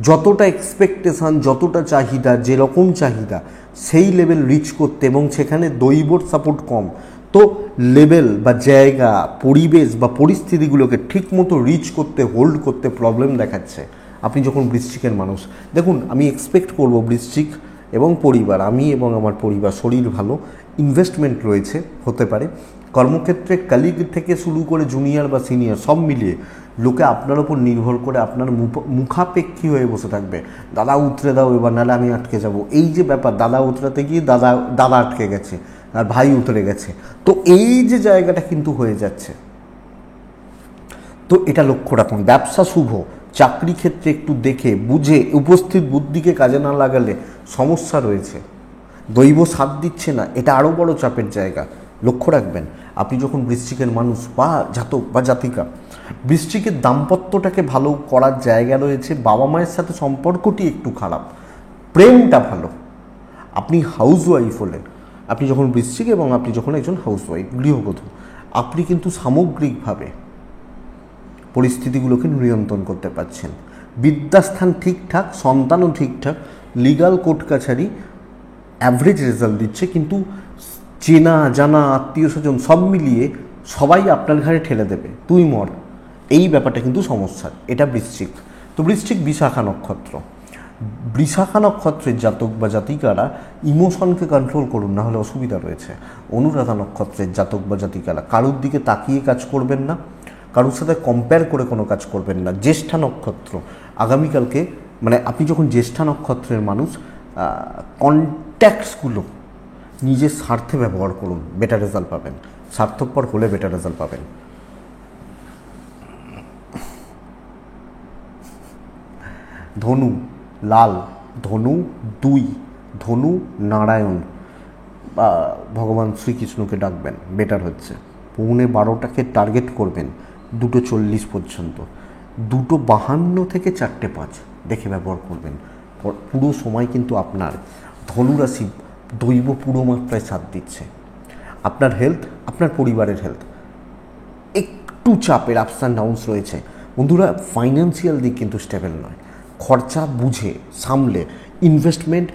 যতটা এক্সপেকটেশান, যতটা চাহিদা, যেরকম চাহিদা সেই লেভেল রিচ করতে, এবং সেখানে দৈবর সাপোর্ট কম, তো লেভেল বা জায়গা, পরিবেশ বা পরিস্থিতিগুলোকে ঠিকমতো রিচ করতে, হোল্ড করতে প্রবলেম দেখাচ্ছে আপনি যখন বৃশ্চিকের মানুষ। দেখুন, আমি এক্সপেক্ট করব বৃশ্চিক এবং পরিবার, আমি এবং আমার পরিবার, শরীর ভালো, ইনভেস্টমেন্ট রয়েছে, হতে পারে, কর্মক্ষেত্রে কলিগ থেকে শুরু করে জুনিয়র বা সিনিয়র সব মিলিয়ে লোকে আপনার ওপর নির্ভর করে আপনার মুখাপেক্ষী হয়ে বসে থাকবে। দাদা উতরে দাও এবার, নাহলে আমি আটকে যাব। এই যে ব্যাপার, দাদা উতরাতে গিয়ে দাদা আটকে গেছে আর ভাই উতরে গেছে, তো এই যে জায়গাটা কিন্তু হয়ে যাচ্ছে। তো এটা লক্ষ্য রাখুন। ব্যবসা শুভ, চাকরি ক্ষেত্রে একটু দেখে বুঝে উপস্থিত বুদ্ধিকে কাজে না লাগালে সমস্যা রয়েছে। দৈব সাথ দিচ্ছে না, এটা আরও বড় চাপের জায়গা। লক্ষ্য রাখবেন, আপনি যখন বৃশ্চিকের মানুষ বা জাতক বা জাতিকা, বৃশ্চিকের দাম্পত্যটাকে ভালো করার জায়গা রয়েছে। বাবা মায়ের সাথে সম্পর্কটি একটু খারাপ, প্রেমটা ভালো। আপনি হাউসওয়াইফ হলেন, আপনি যখন বৃশ্চিক এবং আপনি যখন একজন হাউসওয়াইফ গৃহবধূ, আপনি কিন্তু সামগ্রিকভাবে পরিস্থিতিগুলোকে নিয়ন্ত্রণ করতে পারছেন। বিদ্যাস্থান ঠিকঠাক, সন্তানও ঠিকঠাক, লিগাল কোর্ট কাছারি অ্যাভারেজ রেজাল্ট দিচ্ছে, কিন্তু চেনা জানা আত্মীয় স্বজন সব মিলিয়ে সবাই আপনার ঘাড়ে ঠেলে দেবে, তুই মর, এই ব্যাপারটা কিন্তু সমস্যার। এটা বৃশ্চিক। তো বৃশ্চিক বিশাখা নক্ষত্র, বৃষাখা নক্ষত্রের জাতক বা জাতিকারা ইমোশনকে কন্ট্রোল করুন, না হলে অসুবিধা রয়েছে। অনুরাধা নক্ষত্রের জাতক বা জাতিকারা কারুর দিকে তাকিয়ে কাজ করবেন না, কারোর সাথে কম্পেয়ার করে কোনো কাজ করবেন না। জ্যেষ্ঠা নক্ষত্র, আগামীকালকে মানে আপনি যখন জ্যেষ্ঠা নক্ষত্রের মানুষ, কন্ট্যাক্টসগুলো নিজের স্বার্থে ব্যবহার করুন, বেটার রেজাল্ট পাবেন। স্বার্থপর হলে বেটার রেজাল্ট পাবেন। ধনু লাল, ধনু 2, ধনু নারায়ণ বা ভগবান শ্রীকৃষ্ণকে ডাকবেন, বেটার হচ্ছে। 11:15টাকে টার্গেট করবেন 2:40 পর্যন্ত, 2:52 থেকে 4:05 দেখে ব্যবহার করবেন। পুরো সময় কিন্তু আপনার। ধনুরাশি দৈব পুরো মাত্রায় সাথ দিচ্ছে। আপনার হেলথ, আপনার পরিবারের হেলথ একটু চাপের, আপস অ্যান্ড ডাউনস রয়েছে। বন্ধুরা, ফাইন্যান্সিয়াল দিক কিন্তু স্টেবল নয়। খরচা বুঝে সামলে, ইনভেস্টমেন্ট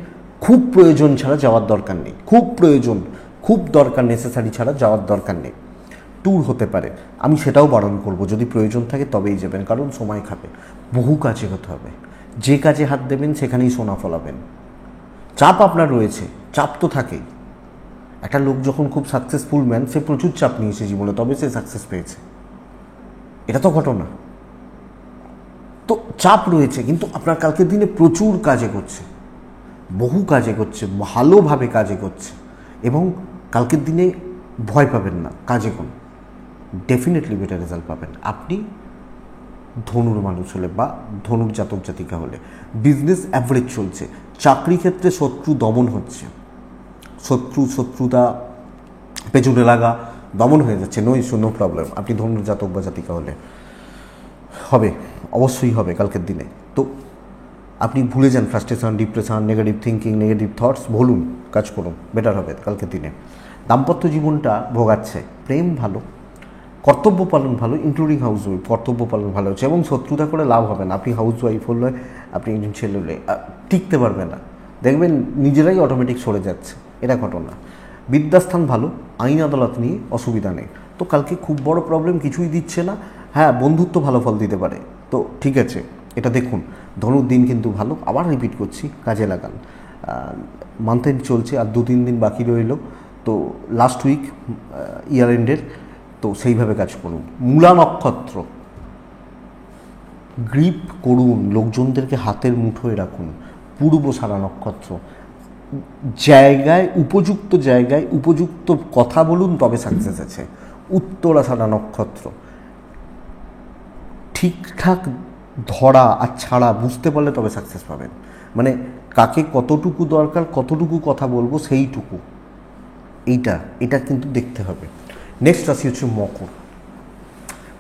খুব প্রয়োজন ছাড়া যাওয়ার দরকার নেই, খুব প্রয়োজন, খুব দরকার, নেসেসারি ছাড়া যাওয়ার দরকার নেই। ট্যুর হতে পারে, আমি সেটাও বারণ করব, যদি প্রয়োজন থাকে তবেই যাবেন, কারণ সময় খাবে। বহু কাজে হতে হবে, যে কাজে হাত দেবেন সেখানেই সোনা ফলাবেন। চাপ আপনার রয়েছে, চাপ তো থাকেই। একটা লোক যখন খুব সাকসেসফুল ম্যান, সে প্রচুর চাপ নিয়েছে জীবনে, তবে সে সাকসেস পেয়েছে, এটা তো ঘটনা। তো চাপ রয়েছে, কিন্তু আপনার কালকের দিনে প্রচুর কাজে করছে, বহু কাজে করছে, ভালোভাবে কাজে করছে, এবং কালকের দিনে ভয় পাবেন না, কাজে কোন ডেফিনেটলি বেটার রেজাল্ট পাবেন আপনি ধনুর মানুষ হলে বা ধনুর জাতক জাতিকা হলে। বিজনেস অ্যাভারেজ চলছে, চাকরি ক্ষেত্রে শত্রু দমন হচ্ছে, শত্রুতা পেছনে লাগা দমন হয়ে যাচ্ছে। No issue, no problem. আপনি ধনুর জাতক বা জাতিকা হলে হবে, অবশ্যই হবে কালকের দিনে। তো আপনি ভুলে যান frustration, depression, negative thinking, negative thoughts, ভুলুন, কাজ করুন, বেটার হবে কালকের দিনে। দাম্পত্য জীবনটা ভোগাচ্ছে, প্রেম ভালো, কর্তব্য পালন ভালো, ইনক্লুডিং হাউস ওয়াইফ, কর্তব্য পালন ভালো হচ্ছে, এবং শত্রুতা করে লাভ হবে না। আপনি হাউস ওয়াইফ হলে, আপনি একজন ছেলে হলে টিকতে পারবে না, দেখবেন নিজেরাই অটোমেটিক সরে যাচ্ছে, এটা ঘটনা। বিদ্যাস্থান ভালো, আইন আদালত নিয়ে অসুবিধা নেই। তো কালকে খুব বড় প্রবলেম কিছুই দিচ্ছে না। হ্যাঁ, বন্ধুত্ব ভালো ফল দিতে পারে, তো ঠিক আছে, এটা দেখুন। ধনুর দিন কিন্তু ভালো, আবার রিপিট করছি, কাজে লাগান। মান্থ এন্ড চলছে, আর 2-3 দিন বাকি রইল, তো লাস্ট উইক ইয়ার এন্ডের, তো সেইভাবে কাজ করুন। মূলা নক্ষত্র, গ্রিপ করুন, লোকজনদেরকে হাতের মুঠোয় রাখুন। পূর্বসারা নক্ষত্র, জায়গায় উপযুক্ত জায়গায় উপযুক্ত কথা বলুন, তবে সাকসেস আছে। উত্তরাষাঢ়া নক্ষত্র, ঠিকঠাক ধরা আর ছাড়া বুঝতে পারলে তবে সাকসেস পাবেন। মানে কাকে কতটুকু দরকার, কতটুকু কথা বলবো, সেইটুকু, এটা কিন্তু দেখতে হবে। নেক্সট রাশি হচ্ছে মকর।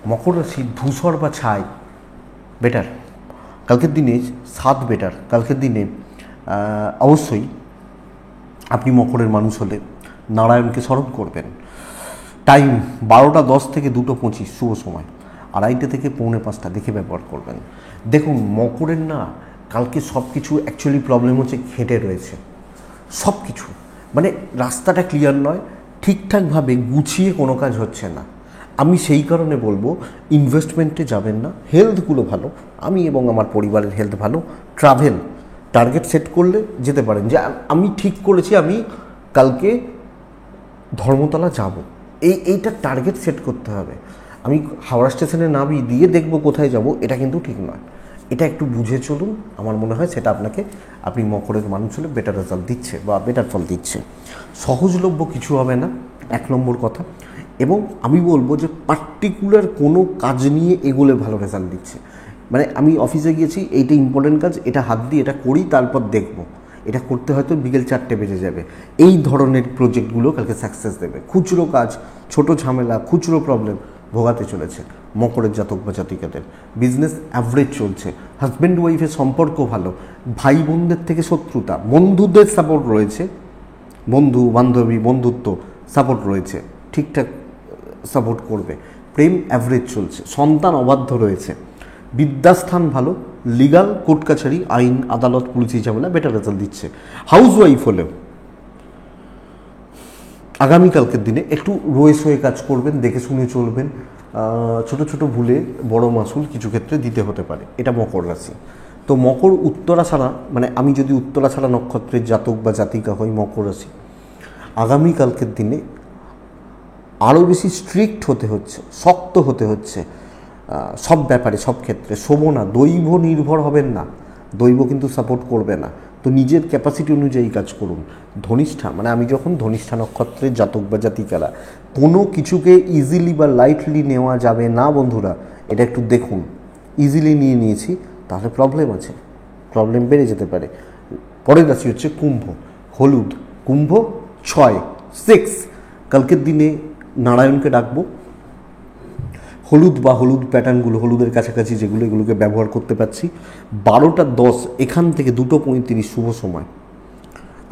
মকর রাশি ধূসর বা ছাই বেটার কালকের দিনে, সাত বেটার কালকের দিনে। অবশ্যই আপনি মকরের মানুষ হলে নারায়ণকে স্মরণ করবেন। টাইম 12:10 থেকে 2:25 শুভ সময়, 2:30 থেকে 4:45 দেখে ব্যবহার করবেন। দেখুন, মকরের না কালকে সব কিছু অ্যাকচুয়ালি প্রবলেম হচ্ছে, ঘেঁটে রয়েছে সব কিছু, মানে রাস্তাটা ক্লিয়ার নয়, ঠিকঠাকভাবে গুছিয়ে কোনো কাজ হচ্ছে না। আমি সেই কারণে বলবো ইনভেস্টমেন্টে যাবেন না। হেলথগুলো ভালো, আমি এবং আমার পরিবারের হেলথ ভালো। ট্রাভেল টার্গেট সেট করলে যেতে পারেন, যে আমি ঠিক করেছি আমি কালকে ধর্মতলা যাব, এইটা টার্গেট সেট করতে হবে। আমি হাওড়া স্টেশনে নামি দিয়ে দেখব কোথায় যাব, এটা কিন্তু ঠিক নয়। এটা একটু বুঝে চলুন, আমার মনে হয় সেটা আপনাকে, আপনি মকরের মানুষ হলে বেটার রেজাল্ট দিচ্ছে বা বেটার ফল দিচ্ছে। সহজলভ্য কিছু হবে না, 1 নম্বর কথা। এবং আমি বলবো যে পার্টিকুলার কোনো কাজ নিয়ে এগোলে ভালো রেজাল্ট দিচ্ছে। মানে আমি অফিসে গিয়েছি, এইটা ইম্পর্টেন্ট কাজ, এটা হাত দিয়ে এটা করি, তারপর দেখব, এটা করতে হয়তো বিকেল 4টে বেজে যাবে, এই ধরনের প্রজেক্টগুলো কালকে সাকসেস দেবে। খুচরো কাজ, ছোট ঝামেলা, খুচরো প্রবলেম ভোগাতে চলেছে মকরের জাতক বা জাতিকাদের। বিজনেস অ্যাভারেজ চলছে, হাজব্যান্ড ওয়াইফের সম্পর্ক ভালো, ভাই বোনদের থেকে শত্রুতা, বন্ধুদের সাপোর্ট রয়েছে, বন্ধু বান্ধবী বন্ধুত্ব সাপোর্ট রয়েছে, ঠিকঠাক সাপোর্ট করবে। প্রেম অ্যাভারেজ চলছে, সন্তান অবাধ্য রয়েছে, বিদ্যাস্থান ভালো, লিগাল কোর্ট কাছারি, আইন আদালত, পুলিশি ঝামেলা বেটার রেজাল্ট দিচ্ছে। হাউস ওয়াইফ হলেও আগামীকালকের দিনে একটু রয়ে সয়ে কাজ করবেন, দেখে শুনে চলবেন। ছোট ছোট ভুলে বড় মাসুল কিছু ক্ষেত্রে দিতে হতে পারে, এটা মকর রাশি। তো মকর উত্তরাছাড়া, মানে আমি যদি উত্তরাছাড়া নক্ষত্রের জাতক বা জাতিকা হই, মকর রাশি, আগামীকালকের দিনে আরও বেশি স্ট্রিক্ট হতে হচ্ছে, শক্ত হতে হচ্ছে সব ব্যাপারে, সব ক্ষেত্রে। শোবো না, দৈব নির্ভর হবেন না, দৈব কিন্তু সাপোর্ট করবে না। তো নিজের ক্যাপাসিটি অনুযায়ী কাজ করুন। ধনিষ্ঠা, মানে আমি যখন ধনিষ্ঠা নক্ষত্রের জাতক বা জাতিকারা, কোনো কিছুকে ইজিলি বা লাইটলি নেওয়া যাবে না বন্ধুরা, এটা একটু দেখুন। ইজিলি নিয়ে নিয়েছি তাহলে প্রবলেম আছে, প্রবলেম বেড়ে যেতে পারে। পরের রাশি হচ্ছে কুম্ভ, হলুদ, কুম্ভ 6, 6। কালকের দিনে নারায়ণকে ডাকবো, হলুদ বা হলুদ প্যাটার্নগুলো, হলুদের কাছাকাছি যেগুলো, এগুলোকে ব্যবহার করতে পারছি। 12টা 10 এখান থেকে 2:35 শুভ সময়,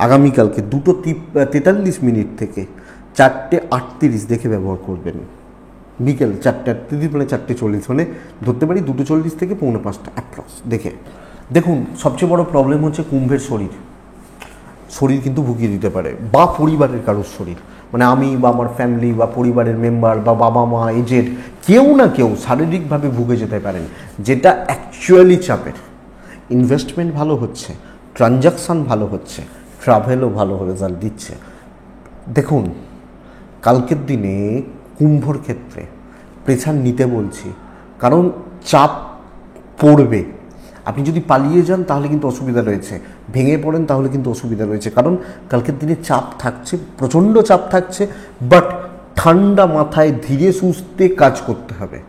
আগামীকালকে 2:43 থেকে 4:38 দেখে ব্যবহার করবেন। বিকেল 4:38 মানে 4:40, মানে ধরতে পারি 2:40 থেকে 4:45 অ্যাপ্রক্স দেখে দেখুন। সবচেয়ে বড় প্রবলেম হচ্ছে কুম্ভের শরীর, শরীর কিন্তু ভুগিয়ে দিতে পারে, বা পরিবারের কারোর শরীর, মানে আমি বা আমার ফ্যামিলি বা পরিবারের মেম্বার বা বাবা মা, এজেড, কেউ না কেউ শারীরিকভাবে ভুগে যেতে পারেন, যেটা অ্যাকচুয়ালি চাপের। ইনভেস্টমেন্ট ভালো হচ্ছে, ট্রানজাকশান ভালো হচ্ছে, ট্রাভেলও ভালো রেজাল্ট দিচ্ছে। দেখুন কালকের দিনে কুম্ভর ক্ষেত্রে প্রেশার নিতে বলছি, কারণ চাপ পড়বে। আপনি যদি পালিয়ে যান তাহলে কিন্তু অসুবিধা রয়েছে, ভেঙে পড়েন তাহলে কিন্তু অসুবিধা রয়েছে, কারণ কালকের দিনে চাপ থাকছে, প্রচণ্ড চাপ থাকছে। বাট ঠান্ডা মাথায় ধীরে সুস্থে কাজ করতে হবে।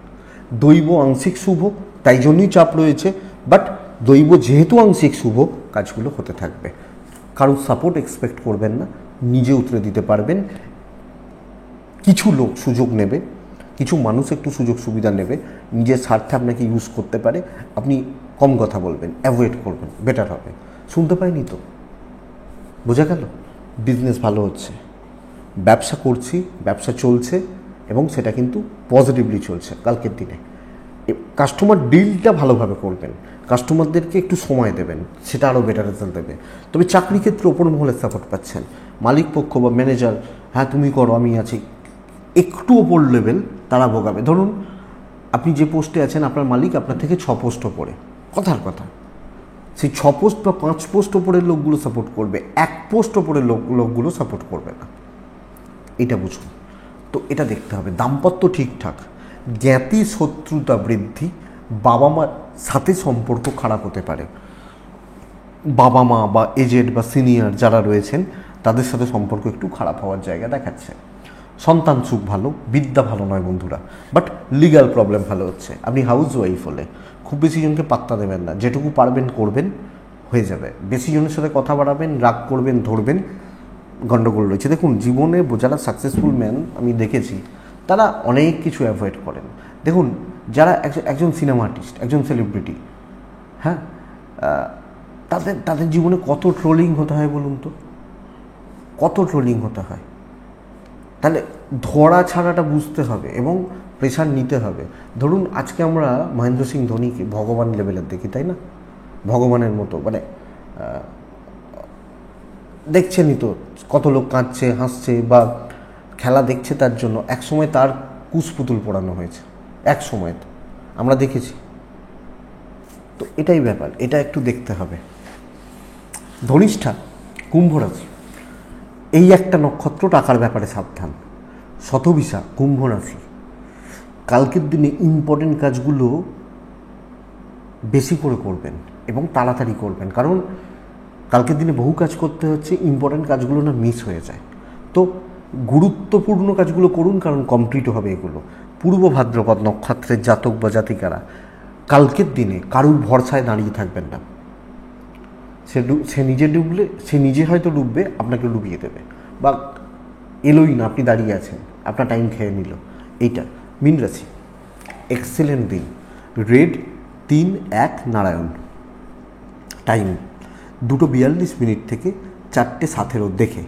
দৈব আংশিক শুভ, তাই জন্যই চাপ রয়েছে, বাট দৈব যেহেতু আংশিক শুভ, কাজগুলো হতে থাকবে। কারোর সাপোর্ট এক্সপেক্ট করবেন না, নিজে উতরে দিতে পারবেন। কিছু লোক সুযোগ নেবে, কিছু মানুষ একটু সুযোগ সুবিধা নেবে, নিজের স্বার্থে আপনাকে ইউজ করতে পারে। আপনি কম কথা বলবেন, অ্যাভয়েড করবেন, বেটার হবে। শুনতে পাইনি তো, বোঝা গেল? বিজনেস ভালো হচ্ছে, ব্যবসা করছি, ব্যবসা চলছে এবং সেটা কিন্তু পজিটিভলি চলছে কালকের দিনে। কাস্টমার ডিলটা ভালোভাবে করবেন, কাস্টমারদেরকে একটু সময় দেবেন, সেটা আরও বেটার রেজাল্ট দেবে। তবে চাকরি ক্ষেত্রে ওপর মহলের সাপোর্ট পাচ্ছেন, মালিক পক্ষ বা ম্যানেজার, হ্যাঁ তুমি করো আমি আছি, একটু ওপর লেভেল তারা ভোগাবে। ধরুন আপনি যে পোস্টে আছেন, আপনার মালিক আপনার থেকে 6 পোস্ট ওপরে, কথার কথা, সেই 6 পোস্ট বা 5 পোস্ট ওপরের লোকগুলো সাপোর্ট করবে, 1 পোস্ট ওপরের লোকগুলো সাপোর্ট করবে না, এটা বুঝুন। তো এটা দেখতে হবে। দাম্পত্য ঠিকঠাক, জ্ঞাতি শত্রুতা বৃদ্ধি, বাবা মার সাথে সম্পর্ক খারাপ হতে পারে, বাবা মা বা এজেড বা সিনিয়র যারা রয়েছেন তাদের সাথে সম্পর্ক একটু খারাপ হওয়ার জায়গা দেখাচ্ছে। সন্তান সুখ ভালো, বিদ্যা ভালো নয় বন্ধুরা, বাট লিগ্যাল প্রবলেম ভালো হচ্ছে। আপনি হাউস ওয়াইফ হলে খুব বেশি জনকে পাত্তা দেবেন না, যেটুকু পারবেন করবেন, হয়ে যাবে। বেশি জনের সাথে কথা বাড়াবেন, রাগ করবেন, ধরবেন, গণ্ডগোল রয়েছে। দেখুন জীবনে যারা সাকসেসফুল ম্যান আমি দেখেছি, তারা অনেক কিছু অ্যাভয়েড করেন। দেখুন যারা একজন সিনেমা আর্টিস্ট, একজন সেলিব্রিটি, হ্যাঁ, তাদের জীবনে কত ট্রোলিং হতে হয় বলুন তো, কত ট্রোলিং হতে হয়। তাহলে ধরা ছাড়াটা বুঝতে হবে এবং প্রেশার নিতে হবে। ধরুন আজকে আমরা মহেন্দ্র সিং ধোনিকে ভগবান লেভেলের দেখি, তাই না? ভগবানের মতো, মানে দেখছেনই তো কত লোক কাঁদছে, হাসছে বা খেলা দেখছে তার জন্য। একসময় তার কুশপুতুল পোড়ানো হয়েছে, এক সময় আমরা দেখেছি। তো এটাই ব্যাপার, এটা একটু দেখতে হবে। ধনিষ্ঠা, কুম্ভ রাশি, এই একটা নক্ষত্র, টাকার ব্যাপারে সাবধান। শতভিসা কুম্ভ রাশি, কালকের দিনে ইম্পর্টেন্ট কাজগুলো বেশি করে করবেন এবং তাড়াতাড়ি করবেন, কারণ কালকের দিনে বহু কাজ করতে হচ্ছে, ইম্পর্টেন্ট কাজগুলো না মিস হয়ে যায়। তো গুরুত্বপূর্ণ কাজগুলো করুন, কারণ কমপ্লিট হবে এগুলো। পূর্ব ভাদ্রপদ নক্ষত্রের জাতক বা জাতিকারা কালকের দিনে কারুর ভরসায় দাঁড়িয়ে থাকবেন না। সে নিজে ডুবলে সে নিজে হয়তো ডুববে, আপনাকে ডুবিয়ে দেবে, বা এলোই না, আপনি দাঁড়িয়ে আছেন, আপনার টাইম খেয়ে নিল। এইটা মীন রাশি, এক্সেলেন্ট দিন, রেড 3-1 নারায়ণ, টাইম 2:42 থেকে 4:17 দেখে,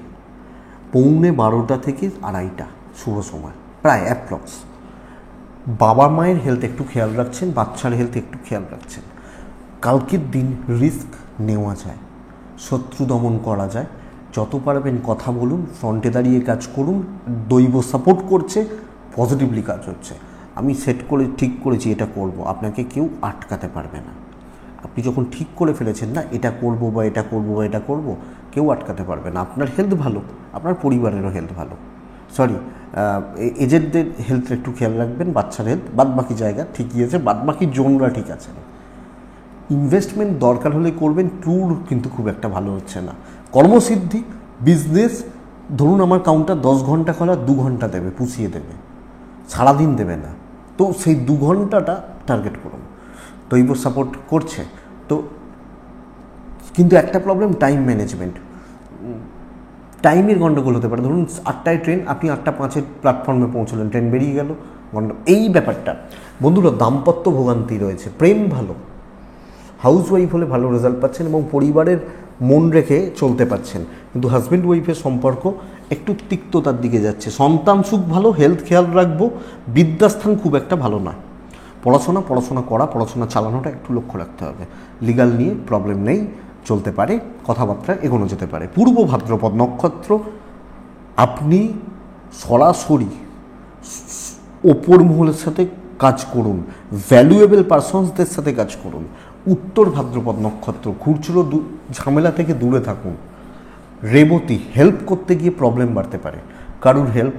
11:45 থেকে 2:30 শুভ সময়, প্রায় অ্যাপ্রক্স। বাবা মায়ের হেলথ একটু খেয়াল রাখছেন, বাচ্চার হেলথ একটু খেয়াল রাখছেন। কালকের দিন রিস্ক নেওয়া যায়, শত্রু দমন করা যায়, যত পারবেন কথা বলুন, ফ্রন্টে দাঁড়িয়ে কাজ করুন, দৈব সাপোর্ট করছে, পজিটিভলি কাজ হচ্ছে। আমি সেট করে ঠিক করেছি এটা করব, আপনাকে কেউ আটকাতে পারবে না। আপনি যখন ঠিক করে ফেলেছেন না এটা করব বা এটা করব বা এটা করব, কেউ আটকাতে পারবে না। আপনার হেলথ ভালো, আপনার পরিবারেরও হেলথ ভালো। সরি, এজেডদের হেলথ একটু খেয়াল রাখবেন, বাচ্চার হেলথ, বাদবাকি জায়গা ঠিকই আছে, বাদবাকি জোনরা ঠিক আছে। ইনভেস্টমেন্ট দরকার হলে করবেন, ট্যুর কিন্তু খুব একটা ভালো হচ্ছে না। কর্মসিদ্ধি, বিজনেস, ধরুন আমার কাউন্টার 10 ঘন্টা খোলা, 2 ঘন্টা দেবে, পুষিয়ে দেবে, সারাদিন দেবে না। তো সেই 2 ঘন্টাটা টার্গেট করুন, দৈব সাপোর্ট করছে। তো কিন্তু একটা প্রবলেম, টাইম ম্যানেজমেন্ট, টাইমের গণ্ডগোল হতে পারে। ধরুন 8টায় ট্রেন, আপনি 8:05 প্ল্যাটফর্মে পৌঁছলেন, ট্রেন বেরিয়ে গেল, এই ব্যাপারটা। বন্ধুরা, দাম্পত্য ভোগান্তি রয়েছে, প্রেম ভালো, হাউসওয়াইফ হলে ভালো রেজাল্ট পাচ্ছেন এবং পরিবারের মন রেখে চলতে পারছেন, কিন্তু হাজব্যান্ড ওয়াইফের সম্পর্ক একটু তিক্ততার দিকে যাচ্ছে। সন্তান সুখ ভালো, হেলথ খেয়াল রাখবো, বিদ্যাস্থান খুব একটা ভালো না। পড়াশোনা করা, পড়াশোনা চালানোটা একটু লক্ষ্য রাখতে হবে। লিগাল নিয়ে প্রবলেম নেই, চলতে পারে, কথাবার্তা এগোনো যেতে পারে। পূর্ব ভাদ্রপদ নক্ষত্র, আপনি সরাসরি ওপর মহলের সাথে কাজ করুন, ভ্যালুয়েবল পারসনসদের সাথে কাজ করুন। উত্তর ভাদ্রপদ নক্ষত্র, খুচরো ঝামেলা থেকে দূরে থাকুন। রেবতী, হেল্প করতে গিয়ে প্রবলেম বাড়তে পারে, কারুর হেল্প,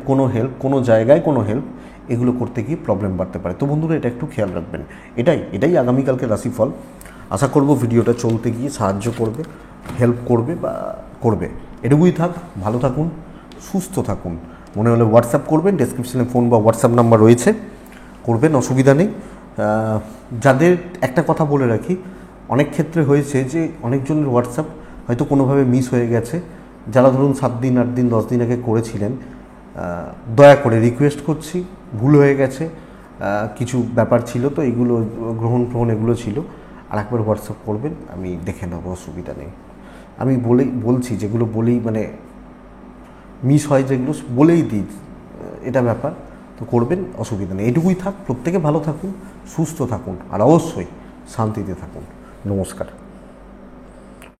কোনো জায়গায় কোনো হেল্প, এগুলো করতে গিয়ে প্রবলেম বাড়তে পারে। তো বন্ধুরা, এটা একটু খেয়াল রাখবেন। এটাই আগামীকালকে রাশিফল। আশা করব ভিডিওটা চলতে গিয়ে সাহায্য করবে, হেল্প করবে বা করবে। এটুকুই থাক, ভালো থাকুন, সুস্থ থাকুন। মনে হলে হোয়াটসঅ্যাপ করবেন, ডেসক্রিপশনে ফোন বা হোয়াটসঅ্যাপ নাম্বার রয়েছে, করবেন, অসুবিধা নেই। যাদের একটা কথা বলে রাখি, অনেক ক্ষেত্রে হয়েছে যে অনেকজনের হোয়াটসঅ্যাপ হয়তো কোনোভাবে মিস হয়ে গেছে। যারা ধরুন 7 দিন 8 দিন 10 দিন আগে করেছিলেন, দয়া করে রিকোয়েস্ট করছি, ভুল হয়ে গেছে, কিছু ব্যাপার ছিল, তো এগুলো গ্রহণ এগুলো ছিল, আর একবার হোয়াটসঅ্যাপ করবেন, আমি দেখে নেবো, অসুবিধা নেই। আমি বলছি যেগুলো বলেই মানে মিস হয়, যেগুলো বলেই দিই, এটা ব্যাপার, তো করবেন, অসুবিধা নেই। এটুকুই থাক, প্রত্যেকে ভালো থাকুন, সুস্থ থাকুন, আর অবশ্যই শান্তিতে থাকুন। নমস্কার।